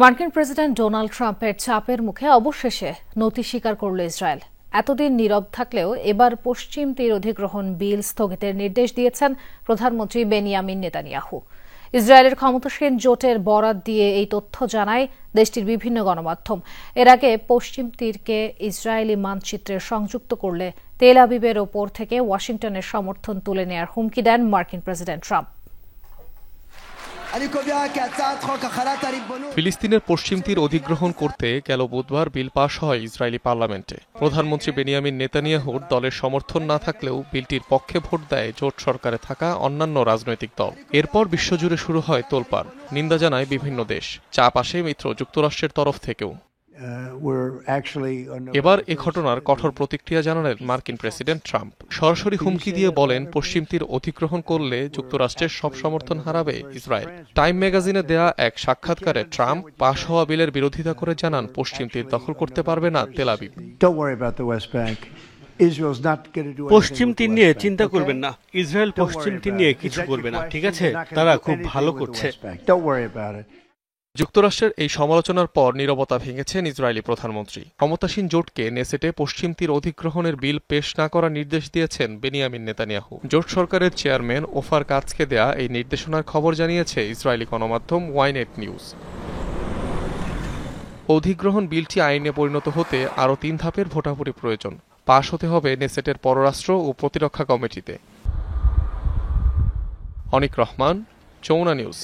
মার্কিন president Donald ট্রাম্পের চাপের মুখে অবশেষে নতি স্বীকার করল ইসরায়েল। এতদিন নীরব থাকলেও এবার পশ্চিম তীর অধিগ্রহণ বিল স্থগিতের নির্দেশ দিয়েছেন প্রধানমন্ত্রী বেনিয়ামিন নেতানিয়াহু। ইসরায়েলের ক্ষমতাসীন জোটের বরাত দিয়ে এই তথ্য জানায় দেশটির বিভিন্ন গণমাধ্যম। এর আগে পশ্চিম তীরকে ইসরায়েলি মানচিত্রে সংযুক্ত করলে তেল আবিবের ওপর থেকে ওয়াশিংটনের সমর্থন তুলে নেয়ার হুমকি দেন মার্কিন প্রেসিডেন্ট ট্রাম্প। ফিলিস্তিনের পশ্চিম তীর অধিগ্রহণ করতে গেল বুধবার বিল পাশ হয় ইসরায়েলি পার্লামেন্টে। প্রধানমন্ত্রী বেনিয়ামিন নেতানিয়াহুর দলের সমর্থন না থাকলেও বিলটির পক্ষে ভোট দেয় জোট সরকারে থাকা অন্যান্য রাজনৈতিক দল। এরপর বিশ্বজুড়ে শুরু হয় তোলপাড়, নিন্দা জানায় বিভিন্ন দেশ, চাপ আসে মিত্র যুক্তরাষ্ট্রের তরফ থেকেও। এবার এ ঘটনার কঠোর প্রতিক্রিয়া জানালেন মার্কিন প্রেসিডেন্ট ট্রাম্প। সরাসরি হুমকি দিয়ে বলেন, পশ্চিম তীর অধিগ্রহণ করলে যুক্তরাষ্ট্রের সব সমর্থন হারাবে ইসরায়েল। টাইম ম্যাগাজিনে দেয়া এক সাক্ষাৎকারে ট্রাম্প পাশ হওয়া বিলের বিরোধিতা করে জানান, পশ্চিম তীর দখল করতে পারবে না তেল আবিব। পশ্চিম তীর নিয়ে চিন্তা করবেন না, ইসরায়েল পশ্চিম তীর নিয়ে কিছু করবে না, ঠিক আছে? তারা খুব ভালো করছে। যুক্তরাষ্ট্রের এই সমালোচনার পর নীরবতা ভেঙেছেন ইসরায়েলি প্রধানমন্ত্রী। ক্ষমতাসীন জোটকে নেসেটে পশ্চিম তীর অধিগ্রহণের বিল পেশ না করার নির্দেশ দিয়েছেন বেনিয়ামিন নেতানিয়াহু। জোট সরকারের চেয়ারম্যান ওফার কাজকে দেয়া এই নির্দেশনার খবর জানিয়েছে ইসরায়েলি গণমাধ্যম ওয়াইনেট নিউজ। অধিগ্রহণ বিলটি আইনে পরিণত হতে আরও ৩ ধাপের ভোটাভুটি প্রয়োজন। পাশ হতে হবে নেসেটের পররাষ্ট্র ও প্রতিরক্ষা কমিটিতে। অনিক রহমান, যমুনা নিউজ।